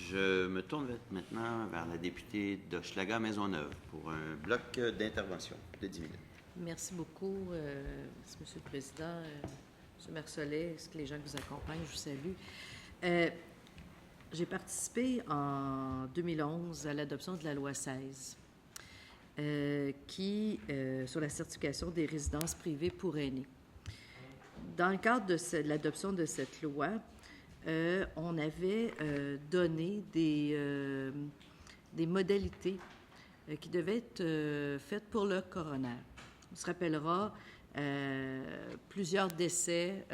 Je me tourne maintenant vers la députée d'Hochelaga-Maisonneuve pour un bloc d'intervention de 10 minutes. Merci beaucoup, Monsieur le Président. M. Marcelet, est-ce que les gens qui vous accompagnent, je vous salue. J'ai participé en 2011 à l'adoption de la loi 16, sur la certification des résidences privées pour aînés. Dans le cadre de l'adoption de cette loi, on avait donné des modalités qui devaient être faites pour le coroner. On se rappellera plusieurs décès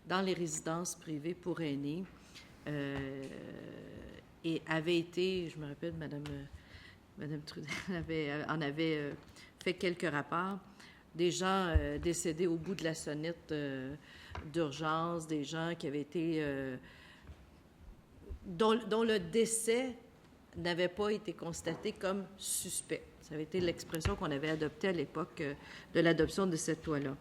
dans les résidences privées pour aînés et avait été, je me rappelle, Madame Trudel en avait fait quelques rapports, des gens décédés au bout de la sonnette d'urgence, des gens qui avaient été dont le décès n'avait pas été constaté comme suspect. Ça avait été l'expression qu'on avait adoptée à l'époque de l'adoption de cette loi-là.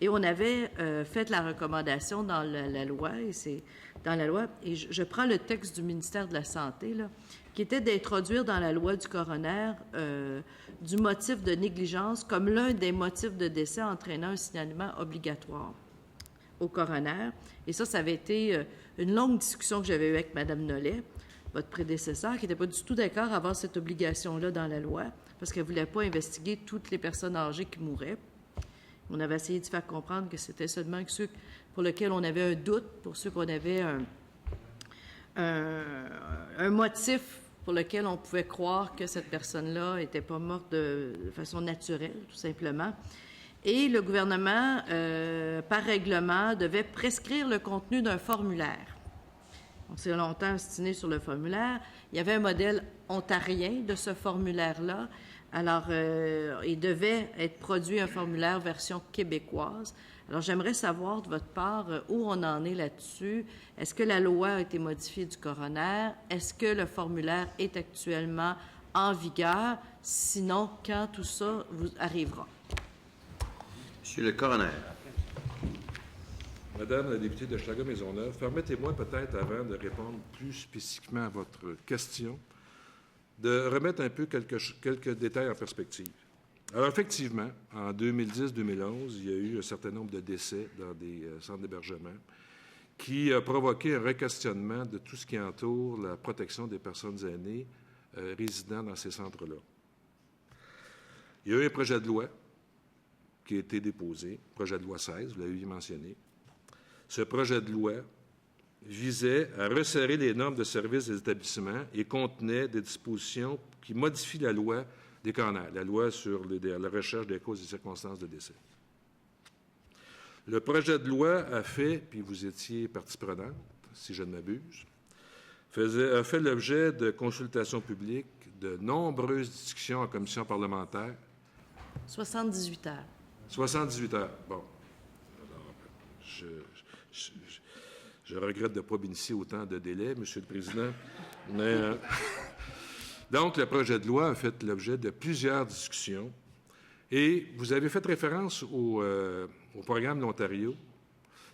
Et on avait fait la recommandation dans la loi, et c'est dans la loi, et je prends le texte du ministère de la Santé, là, qui était d'introduire dans la loi du coroner du motif de négligence comme l'un des motifs de décès entraînant un signalement obligatoire au coroner. Et ça avait été une longue discussion que j'avais eue avec Mme Nollet, votre prédécesseur, qui n'était pas du tout d'accord à avoir cette obligation-là dans la loi, parce qu'elle ne voulait pas investiguer toutes les personnes âgées qui mouraient. On avait essayé de faire comprendre que c'était seulement ceux pour lesquels on avait un doute, pour ceux qu'on avait un motif pour lequel on pouvait croire que cette personne-là n'était pas morte de façon naturelle, tout simplement. Et le gouvernement, par règlement, devait prescrire le contenu d'un formulaire. On s'est longtemps obstiné sur le formulaire. Il y avait un modèle ontarien de ce formulaire-là. Alors, il devait être produit un formulaire version québécoise. Alors, j'aimerais savoir de votre part où on en est là-dessus. Est-ce que la loi a été modifiée du coroner? Est-ce que le formulaire est actuellement en vigueur? Sinon, quand tout ça vous arrivera? Monsieur le coroner. Madame la députée d'Hochelaga-Maisonneuve, permettez-moi peut-être, avant de répondre plus spécifiquement à votre question, de remettre un peu quelques détails en perspective. Alors, effectivement, en 2010-2011, il y a eu un certain nombre de décès dans des centres d'hébergement qui a provoqué un requestionnement de tout ce qui entoure la protection des personnes aînées résidant dans ces centres-là. Il y a eu un projet de loi qui a été déposé, projet de loi 16, vous l'avez mentionné. Ce projet de loi visait à resserrer les normes de service des établissements et contenait des dispositions qui modifient la loi des coroners, la loi sur la recherche des causes et circonstances de décès. Le projet de loi a fait, puis vous étiez partie prenante, si je ne m'abuse, a fait l'objet de consultations publiques, de nombreuses discussions en commission parlementaire. 78 heures. 78 heures. Bon. Alors, je regrette de ne pas bénéficier autant de délais, Monsieur le Président. Mais, donc, le projet de loi a fait l'objet de plusieurs discussions. Et vous avez fait référence au programme de l'Ontario.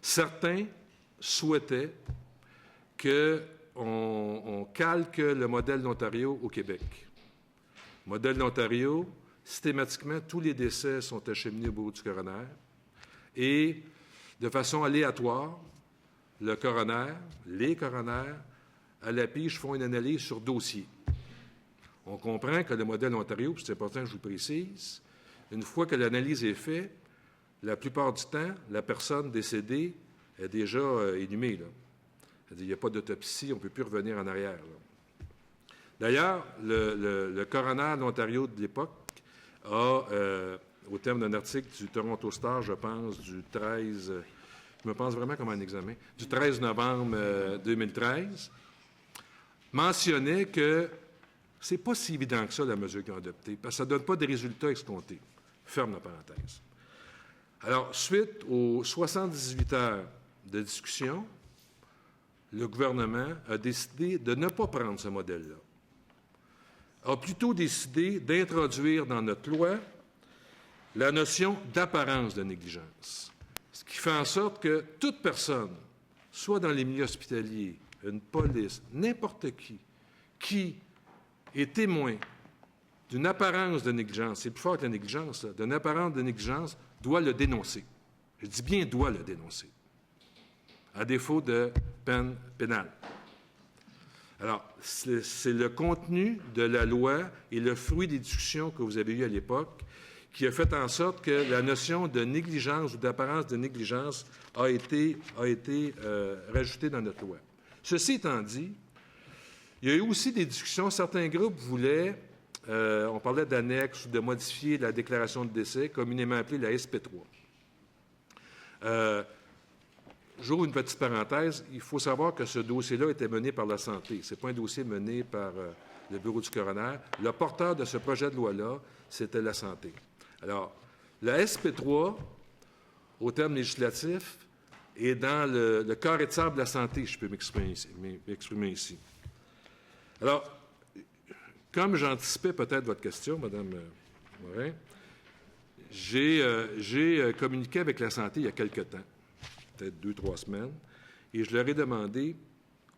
Certains souhaitaient qu'on calque le modèle d'Ontario au Québec. Modèle d'Ontario, systématiquement, tous les décès sont acheminés au bureau du coroner. Et de façon aléatoire, le coroner, les coroners, à la pige, font une analyse sur dossier. On comprend que le modèle Ontario, puis c'est important que je vous le précise, une fois que l'analyse est faite, la plupart du temps, la personne décédée est déjà inhumée. Là. C'est-à-dire, il n'y a pas d'autopsie, on ne peut plus revenir en arrière. Là. D'ailleurs, le coroner de l'Ontario de l'époque a, au terme d'un article du Toronto Star, je pense, du 13... Je me pense vraiment comme un examen, du 13 novembre 2013, mentionnait que c'est pas si évident que ça, la mesure qu'ils ont adoptée, parce que ça ne donne pas des résultats escomptés. Ferme la parenthèse. Alors, suite aux 78 heures de discussion, le gouvernement a décidé de ne pas prendre ce modèle-là. A plutôt décidé d'introduire dans notre loi la notion d'apparence de négligence. Ce qui fait en sorte que toute personne, soit dans les milieux hospitaliers, une police, n'importe qui qui est témoin d'une apparence de négligence, c'est plus fort que la négligence, d'une apparence de négligence, doit le dénoncer. Je dis bien doit le dénoncer, à défaut de peine pénale. Alors, c'est le contenu de la loi et le fruit des discussions que vous avez eues à l'époque qui a fait en sorte que la notion de négligence ou d'apparence de négligence a été rajoutée dans notre loi. Ceci étant dit, il y a eu aussi des discussions. Certains groupes voulaient, on parlait d'annexe ou de modifier la déclaration de décès, communément appelée la SP3. J'ouvre une petite parenthèse. Il faut savoir que ce dossier-là était mené par la santé. Ce n'est pas un dossier mené par le bureau du coroner. Le porteur de ce projet de loi-là, c'était la santé. Alors, la SP3, au terme législatif, est dans le carré de sable de la santé, je peux m'exprimer ici. Alors, comme j'anticipais peut-être votre question, Mme Morin, j'ai communiqué avec la santé il y a quelque temps, peut-être 2-3 semaines, et je leur ai demandé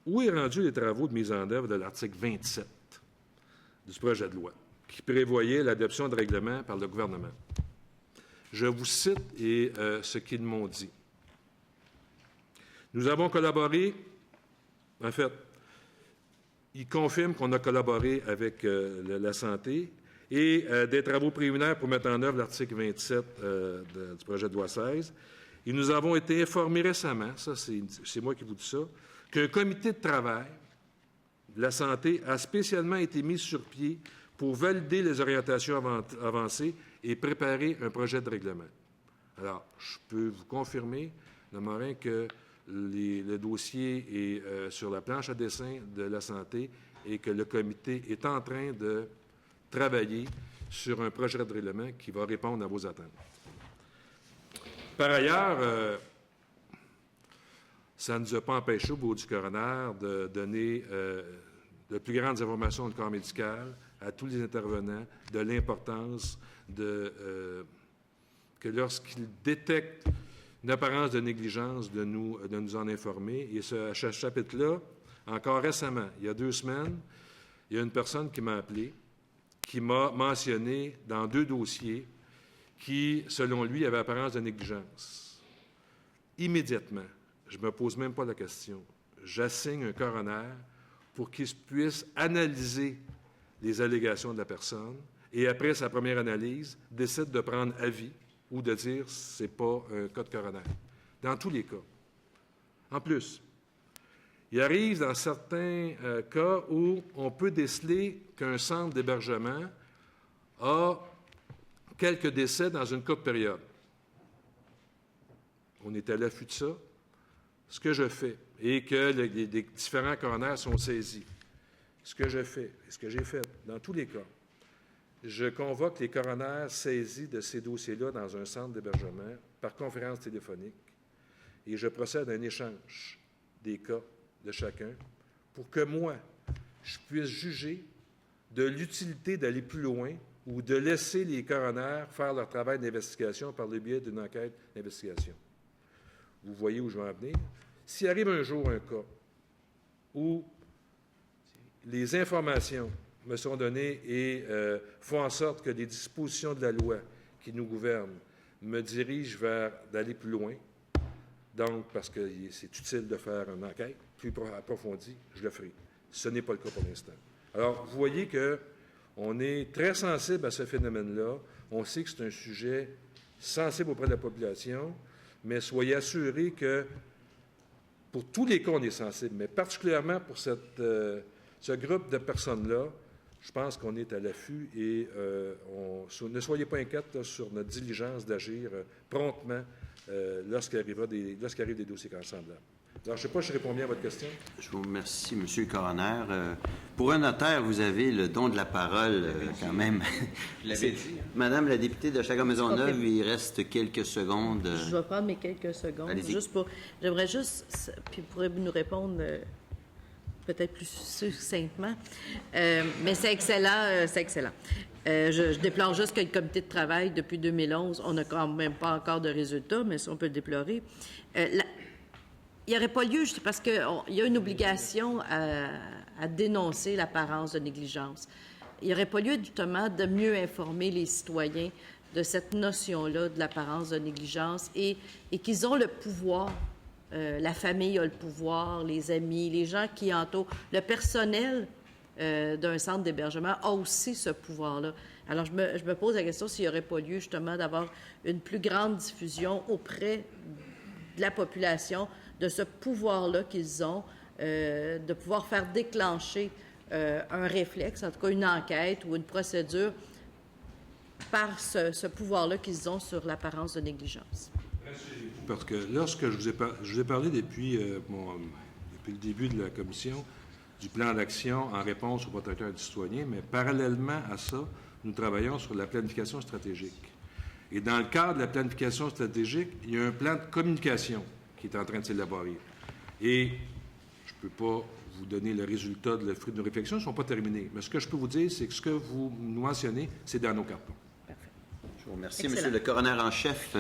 où est rendu les travaux de mise en œuvre de l'article 27 du projet de loi, qui prévoyait l'adoption de règlements par le gouvernement. Je vous cite ce qu'ils m'ont dit. Nous avons collaboré, en fait, ils confirment qu'on a collaboré avec la santé et des travaux préliminaires pour mettre en œuvre l'article 27 du projet de loi 16. Et nous avons été informés récemment, ça c'est moi qui vous dis ça, qu'un comité de travail de la santé a spécialement été mis sur pied pour valider les orientations avancées et préparer un projet de règlement. Alors, je peux vous confirmer, Mme Morin, que le dossier est sur la planche à dessin de la santé et que le comité est en train de travailler sur un projet de règlement qui va répondre à vos attentes. Par ailleurs, ça ne nous a pas empêché au bureau du coroner de donner de plus grandes informations au corps médical à tous les intervenants de l'importance que lorsqu'ils détectent une apparence de négligence, de nous en informer. Et à ce chapitre-là, encore récemment, il y a 2 semaines, il y a une personne qui m'a appelé, qui m'a mentionné dans 2 dossiers qui, selon lui, avaient apparence de négligence. Immédiatement, je ne me pose même pas la question, j'assigne un coroner pour qu'il puisse analyser les allégations de la personne et, après sa première analyse, décide de prendre avis ou de dire que ce n'est pas un cas de coroner. Dans tous les cas. En plus, il arrive dans certains cas où on peut déceler qu'un centre d'hébergement a quelques décès dans une courte période. On est à l'affût de ça. Ce que je fais, et que les différents coroners sont saisis, ce que je fais, et ce que j'ai fait, dans tous les cas, je convoque les coroners saisis de ces dossiers-là dans un centre d'hébergement par conférence téléphonique et je procède à un échange des cas de chacun pour que moi, je puisse juger de l'utilité d'aller plus loin ou de laisser les coroners faire leur travail d'investigation par le biais d'une enquête d'investigation. Vous voyez où je vais en venir? S'il arrive un jour un cas où les informations me sont données et font en sorte que les dispositions de la loi qui nous gouvernent me dirigent vers d'aller plus loin, donc parce que c'est utile de faire une enquête plus approfondie, je le ferai. Ce n'est pas le cas pour l'instant. Alors, vous voyez qu'on est très sensible à ce phénomène-là. On sait que c'est un sujet sensible auprès de la population, mais soyez assurés que pour tous les cas, on est sensible, mais particulièrement pour ce groupe de personnes-là, je pense qu'on est à l'affût et ne soyez pas inquiètes là, sur notre diligence d'agir promptement lorsqu'arrivent des dossiers semblables. Alors, je ne sais pas si je réponds bien à votre question. Je vous remercie, M. le coroner. Pour un notaire, vous avez le don de la parole quand même. Je l'avais dit. Hein? Madame la députée de Chagrin-Maisonneuve, il reste quelques secondes. Je vais prendre mes quelques secondes. J'aimerais juste, puis vous pourrez nous répondre peut-être plus succinctement. Mais c'est excellent, c'est excellent. Je déplore juste que le comité de travail, depuis 2011, on n'a quand même pas encore de résultats, mais ça, on peut le déplorer. il n'y aurait pas lieu, parce qu'il y a une obligation à dénoncer l'apparence de négligence. Il n'y aurait pas lieu, justement, de mieux informer les citoyens de cette notion-là de l'apparence de négligence et qu'ils ont le pouvoir, la famille a le pouvoir, les amis, les gens qui entourent, le personnel d'un centre d'hébergement a aussi ce pouvoir-là. Alors, je me pose la question s'il n'y aurait pas lieu, justement, d'avoir une plus grande diffusion auprès de la population de ce pouvoir-là qu'ils ont, de pouvoir faire déclencher un réflexe, en tout cas une enquête ou une procédure par ce pouvoir-là qu'ils ont sur l'apparence de négligence. Parce que lorsque je vous ai parlé depuis le début de la commission du plan d'action en réponse aux protecteurs du citoyen, mais parallèlement à ça, nous travaillons sur la planification stratégique. Et dans le cadre de la planification stratégique, il y a un plan de communication qui est en train de s'élaborer. Et je ne peux pas vous donner le résultat de le fruit de nos réflexions, ils ne sont pas terminés. Mais ce que je peux vous dire, c'est que ce que vous mentionnez, c'est dans nos cartons. Je vous remercie, Excellent. Monsieur le coroner en chef.